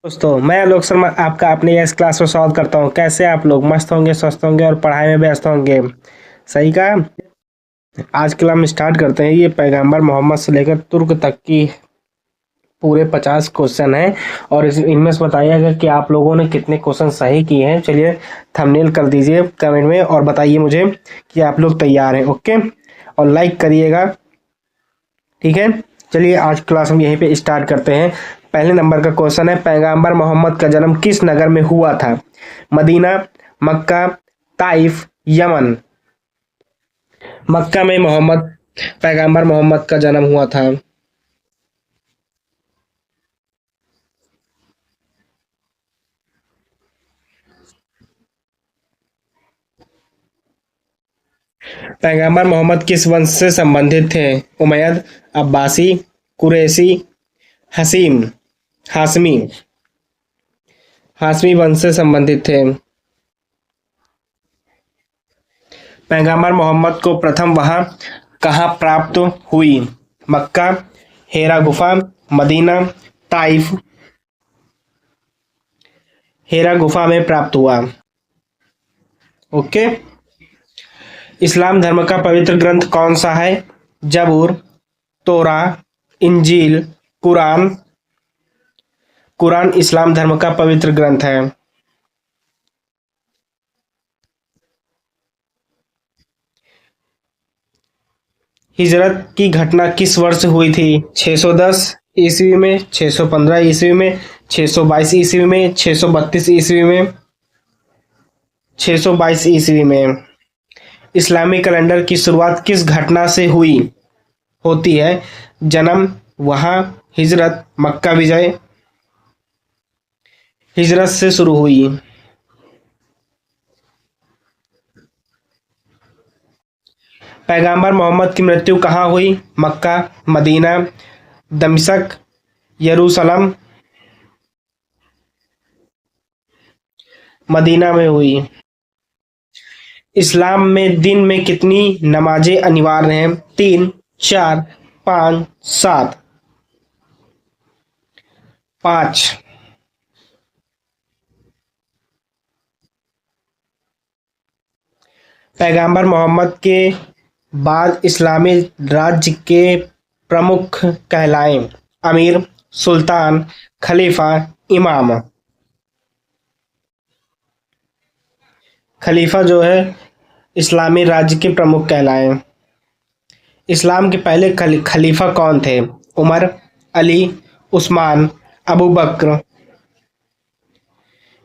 दोस्तों मैं आलोक शर्मा आपका अपने यस क्लास में स्वागत करता हूँ। कैसे आप लोग? मस्त होंगे, स्वस्थ होंगे और पढ़ाई में व्यस्त होंगे। सही कहा। आज के लिए हम स्टार्ट करते हैं। ये पैगंबर मोहम्मद से लेकर तुर्क तक की पूरे 50 क्वेश्चन हैं और इनमें से बताइएगा कि आप लोगों ने कितने क्वेश्चन सही किए हैं। चलिए थंबनेल कर दीजिए कमेंट में और बताइए मुझे कि आप लोग तैयार हैं। ओके, और लाइक करिएगा। ठीक है, चलिए आज क्लास हम यहीं पे स्टार्ट करते हैं। पहले नंबर का क्वेश्चन है, पैगंबर मोहम्मद का जन्म किस नगर में हुआ था? मदीना, मक्का, ताइफ, यमन। मक्का में पैगंबर मोहम्मद का जन्म हुआ था। पैगंबर मोहम्मद किस वंश से संबंधित थे? उमैयद, अब्बासी, कुरैशी, हसीम हाशमी। हाशमी वंश से संबंधित थे। पैगंबर मोहम्मद को प्रथम वहां कहाँ प्राप्त हुई? मक्का, हेरा गुफा, मदीना, ताइफ। हेरा गुफा में प्राप्त हुआ। ओके। इस्लाम धर्म का पवित्र ग्रंथ कौन सा है? जबूर, तोरा, इंजील, कुरान। कुरान इस्लाम धर्म का पवित्र ग्रंथ है। हिजरत की घटना किस वर्ष हुई थी? 610 ईस्वी में, 615 ईस्वी में, 622 ईस्वी में, 632 ईस्वी में, 622 ईस्वी में। इस्लामी कैलेंडर की शुरुआत किस घटना से हुई होती है? जन्म, वहां, हिजरत, मक्का विजय। हिजरत से शुरू हुई। पैगंबर मोहम्मद की मृत्यु कहाँ हुई? मक्का, मदीना, दमिश्क, यरूशलेम। मदीना में हुई। इस्लाम में दिन में कितनी नमाजें अनिवार्य हैं? 3, 4, 5, 7। 5। पैगंबर मोहम्मद के बाद इस्लामी राज्य के प्रमुख कहलाए? अमीर, सुल्तान, खलीफा, इमाम। खलीफा जो है इस्लामी राज्य के प्रमुख कहलाए। इस्लाम के पहले खलीफा कौन थे? उमर, अली, उस्मान, अबू बकर।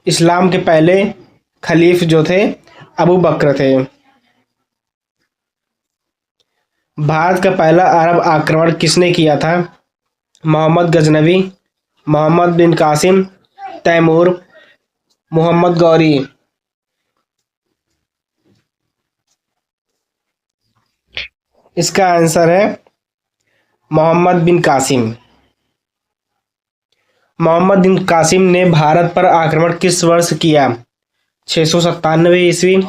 इस्लाम के पहले खलीफ जो थे अबू बकर थे। भारत का पहला अरब आक्रमण किसने किया था? मोहम्मद गजनवी, मोहम्मद बिन कासिम, तैमूर, मोहम्मद गौरी। इसका आंसर है मोहम्मद बिन कासिम। मोहम्मद बिन कासिम ने भारत पर आक्रमण किस वर्ष किया? 697 ईस्वी,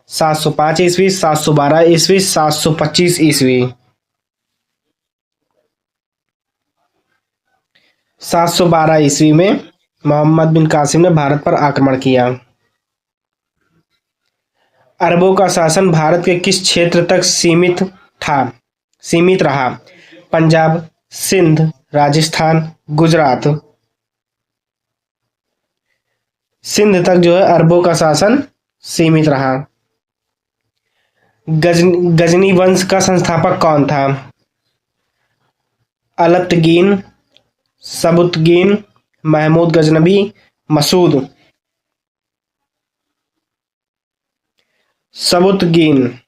705 ईस्वी, 712 ईस्वी, 725 ईस्वी। 712 ईस्वी में मोहम्मद बिन कासिम ने भारत पर आक्रमण किया। अरबों का शासन भारत के किस क्षेत्र तक सीमित रहा? पंजाब, सिंध, राजस्थान, गुजरात। सिंध तक जो है अरबों का शासन सीमित रहा। गजनी वंश का संस्थापक कौन था? अलतगीन, सबुतगीन, महमूद गजनबी, मसूद। सबुतगीन।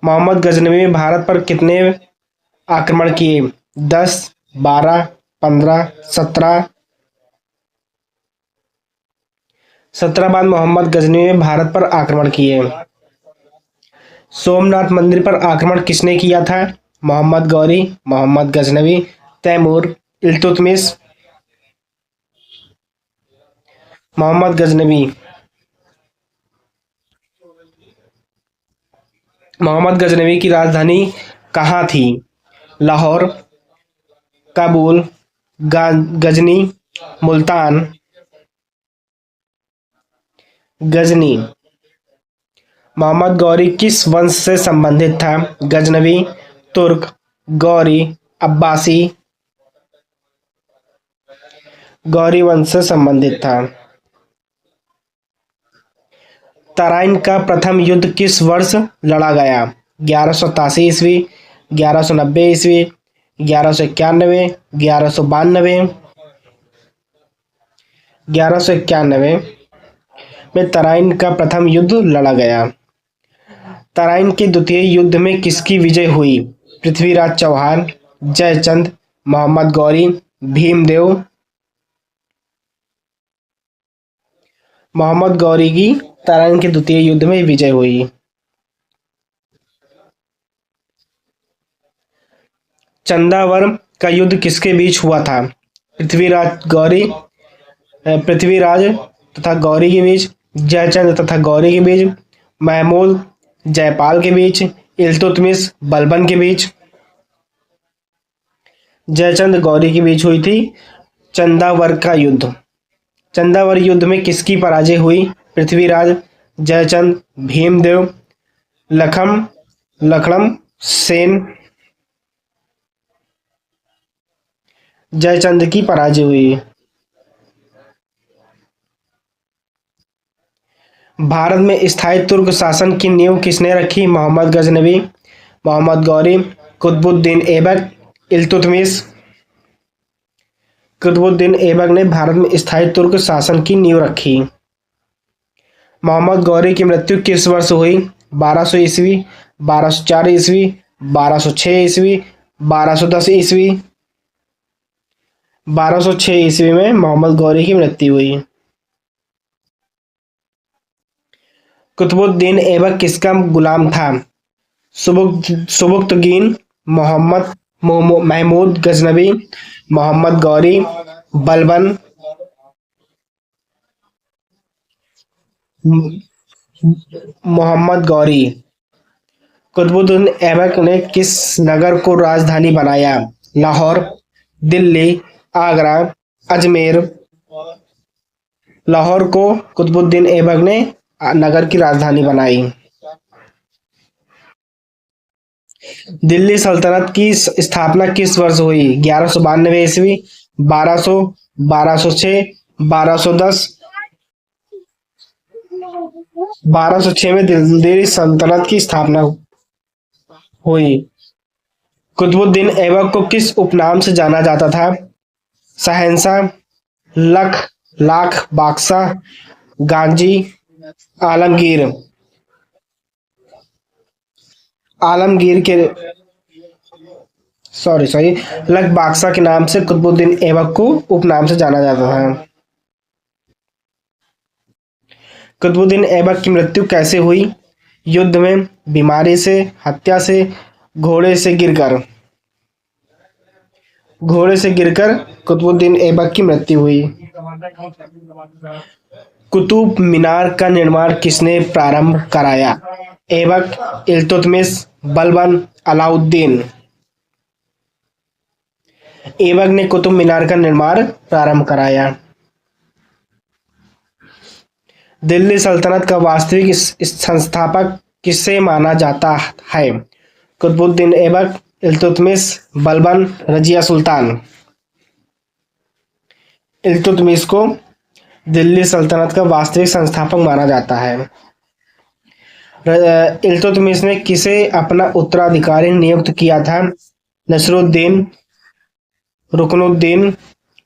मोहम्मद गजनबी ने भारत पर कितने आक्रमण किए? 10, 12, 15, 17। 17 बार मोहम्मद गजनबी ने भारत पर आक्रमण किए। सोमनाथ मंदिर पर आक्रमण किसने किया था? मोहम्मद गौरी, मोहम्मद गजनवी, तैमूर, इल्तुतमिश। मोहम्मद गजनवी। मोहम्मद गजनवी की राजधानी कहाँ थी? लाहौर, काबुल, गजनी, मुल्तान, गजनी। मोहम्मद गौरी किस वंश से संबंधित था? गजनवी, तुर्क, गौरी, अब्बासी। गौरी वंश से संबंधित था। तराइन का प्रथम युद्ध किस वर्ष लड़ा गया? 1187 ईस्वी, 1190 ईस्वी, 1191, 1192। 1191 में तराइन का प्रथम युद्ध लड़ा गया। तराइन के द्वितीय युद्ध में किसकी विजय हुई? पृथ्वीराज चौहान, जयचंद, मोहम्मद गौरी, भीमदेव। मोहम्मद गौरी की तराइन के द्वितीय युद्ध में विजय हुई। चंदावर का युद्ध किसके बीच हुआ था? पृथ्वीराज तथा गौरी के बीच, जयचंद तथा गौरी के बीच, महमूद जयपाल के बीच, इल्तुतमिश बलबन के बीच। जयचंद गौरी के बीच हुई थी चंदावर का युद्ध। चंदावर युद्ध में किसकी पराजय हुई? पृथ्वीराज, जयचंद, भीमदेव, लखनम सेन। जयचंद की पराजय हुई। भारत में स्थायी तुर्क शासन की नींव किसने रखी? मोहम्मद गजनवी, मोहम्मद गौरी, कुतुबुद्दीन ऐबक, इल्तुतमिश। कुतुबुद्दीन ऐबक ने भारत में स्थायी तुर्क शासन की नींव रखी। मोहम्मद गौरी की मृत्यु किस वर्ष हुई? 1200 ईस्वी, 1204 ईस्वी, 1206 ईस्वी, 1210 ईस्वी। 1206 ईस्वी में मोहम्मद गौरी की मृत्यु हुई। कुतुबुद्दीन ऐबक किसका गुलाम था? सुबुक्तगीन, महमूद गजनवी, मोहम्मद गौरी, बलबन। मोहम्मद गौरी। कुतुबुद्दीन ऐबक ने किस नगर को राजधानी बनाया? लाहौर, दिल्ली, आगरा, अजमेर। लाहौर को कुतुबुद्दीन ऐबक ने नगर की राजधानी बनाई। दिल्ली सल्तनत की स्थापना किस वर्ष हुई? 1192 ईस्वी, 1200, 1206, 1210। 1206 में दिल्ली सल्तनत की स्थापना हुई। कुतुबुद्दीन ऐबक को किस उपनाम से जाना जाता था? शहंशाह, लाख बादशाह, गाजी, आलमगीर। आलमगीर के लख बादशाह के नाम से कुतुबुद्दीन ऐबक को उपनाम से जाना जाता था। कुतुबुद्दीन ऐबक की मृत्यु कैसे हुई? युद्ध में, बीमारी से, हत्या से, घोड़े से गिरकर। घोड़े से गिरकर कुतुबुद्दीन ऐबक की मृत्यु हुई। कुतुब मीनार का निर्माण किसने प्रारंभ कराया? ऐबक, इल्तुतमिश, बलबन, अलाउद्दीन। ऐबक ने कुतुब मीनार का निर्माण प्रारंभ कराया। दिल्ली सल्तनत का वास्तविक संस्थापक किसे माना जाता है? कुतुबुद्दीन ऐबक, इल्तुतमिश, बलबन, रजिया सुल्तान। इल्तुतमिश को दिल्ली सल्तनत का वास्तविक संस्थापक माना जाता है। इल्तुतमिश ने किसे अपना उत्तराधिकारी नियुक्त किया था? नसरुद्दीन, रुकनुद्दीन,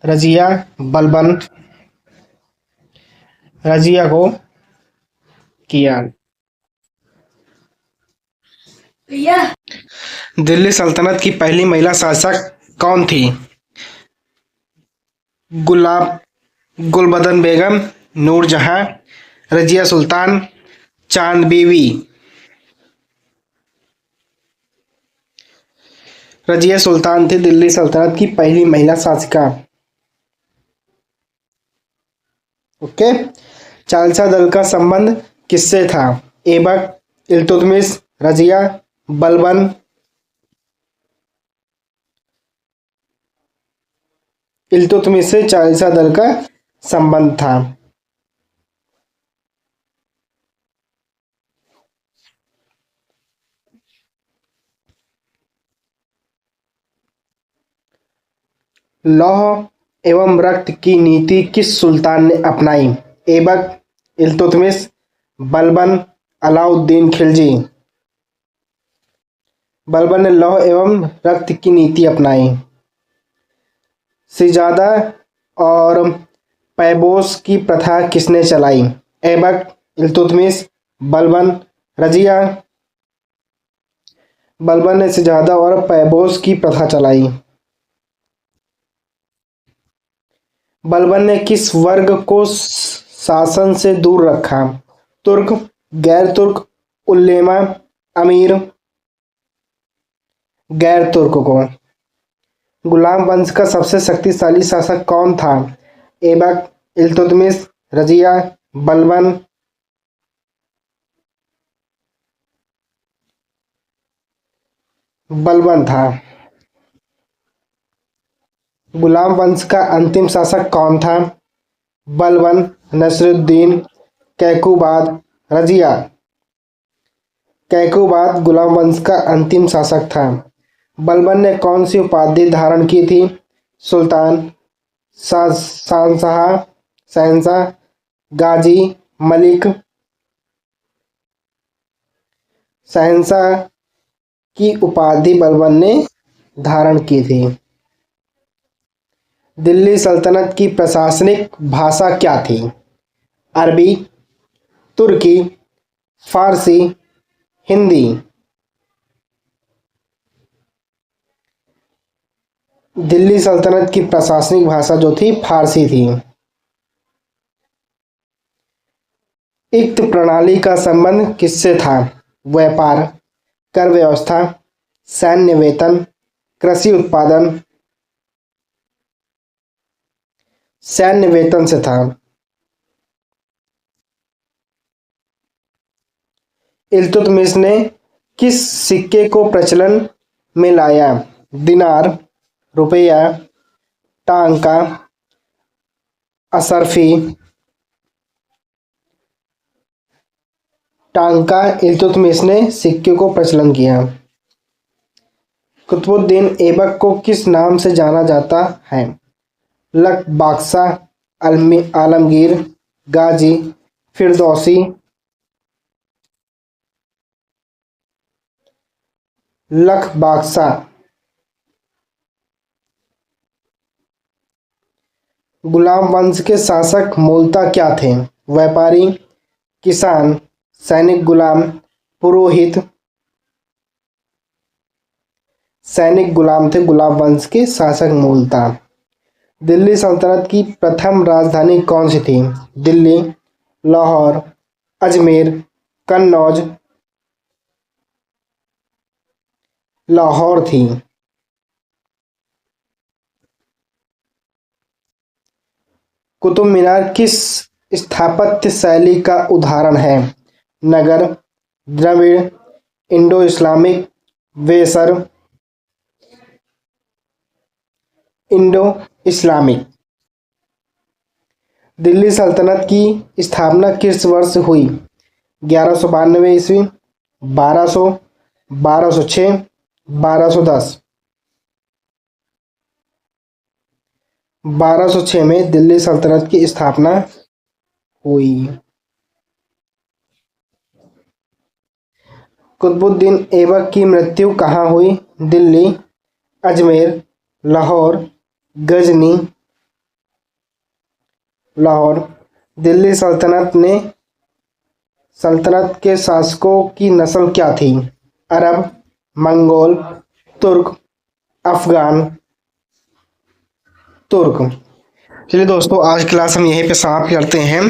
रजिया, बलबन। रजिया को किया। दिल्ली सल्तनत की पहली महिला शासक कौन थी? गुलबदन बेगम, नूरजहां, रजिया सुल्तान, चांद बीवी। रजिया सुल्तान थी दिल्ली सल्तनत की पहली महिला शासिका। ओके। चालसा दल का संबंध किससे था? ऐबक, इल्तुतमिश, रजिया, बलबन। इल्तुतमिश से चालीसा दल का संबंध था। लौह एवं रक्त की नीति किस सुल्तान ने अपनाई? ऐबक, इल्तुतमिश, बलबन, अलाउद्दीन खिलजी। बलबन ने लौह एवं रक्त की नीति अपनाई। सिजादा और पैबोस की प्रथा किसने चलाई? ऐबक, इल्तुतमिश, बलबन, रजिया। बलबन ने सिजादा और पैबोस की प्रथा चलाई। बलबन ने किस वर्ग को शासन से दूर रखा? तुर्क, गैर तुर्क, उल्लेमा, अमीर। गैर तुर्क को। गुलाम वंश का सबसे शक्तिशाली शासक कौन था? ऐबक, इल्तुतमिश, रजिया, बलबन। बलबन था। गुलाम वंश का अंतिम शासक कौन था? बलबन, नसरुद्दीन, कैकुबाद, रजिया। कैकुबाद गुलाम वंश का अंतिम शासक था। बलबन ने कौन सी उपाधि धारण की थी? सुल्तान, शहंशाह, शहंशाह, गाजी, मलिक। शहंशाह की उपाधि बलबन ने धारण की थी। दिल्ली सल्तनत की प्रशासनिक भाषा क्या थी? अरबी, तुर्की, फारसी, हिंदी। दिल्ली सल्तनत की प्रशासनिक भाषा जो थी फारसी थी। इक्त प्रणाली का संबंध किससे था? व्यापार, कर व्यवस्था, सैन्य वेतन, कृषि उत्पादन। सैन्य वेतन से था। इल्तुतमिश ने किस सिक्के को प्रचलन में लाया? दिनार, रुपया, टांका, असरफी। टांका इल्तुतमिश ने सिक्के को प्रचलन किया। कुतुबुद्दीन ऐबक को किस नाम से जाना जाता है? लख बादशाह, आलमगीर, गाजी, फिरदौसी। लख बादशाह। गुलाम वंश के शासक मूलतः क्या थे? व्यापारी, किसान, सैनिक गुलाम, पुरोहित। सैनिक गुलाम थे गुलाम वंश के शासक मूलतः। दिल्ली सल्तनत की प्रथम राजधानी कौन सी थी? दिल्ली, लाहौर, अजमेर, कन्नौज। लाहौर थी। कुतुब मीनार किस स्थापत्य शैली का उदाहरण है? Nagara, Dravida, Indo Islamic, Vesara. Indo Islamic. Delhi सल्तनत की स्थापना किस वर्ष हुई? 1192 ईस्वी, 1200, 1206, 1210। 1206 में दिल्ली सल्तनत की स्थापना हुई। कुतुबुद्दीन ऐबक की मृत्यु कहाँ हुई? दिल्ली, अजमेर, लाहौर, गजनी। लाहौर। दिल्ली सल्तनत के शासकों की नस्ल क्या थी? अरब, मंगोल, तुर्क, अफगान। तुर्क। चलिए दोस्तों, आज क्लास हम यहीं पे समाप्त करते हैं।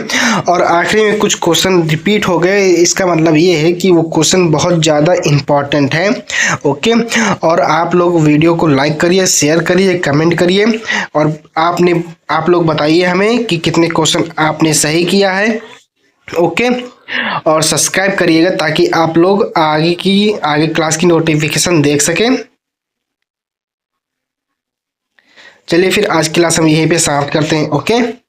और आखिरी में कुछ क्वेश्चन रिपीट हो गए, इसका मतलब ये है कि वो क्वेश्चन बहुत ज़्यादा इम्पॉर्टेंट है। ओके, और आप लोग वीडियो को लाइक करिए, शेयर करिए, कमेंट करिए, और आप लोग बताइए हमें कि कितने क्वेश्चन आपने सही किया है। ओके, और सब्सक्राइब करिएगा ताकि आप लोग आगे क्लास की नोटिफिकेशन देख सकें। चलिए फिर आज की क्लास हम यहीं पे समाप्त करते हैं। ओके।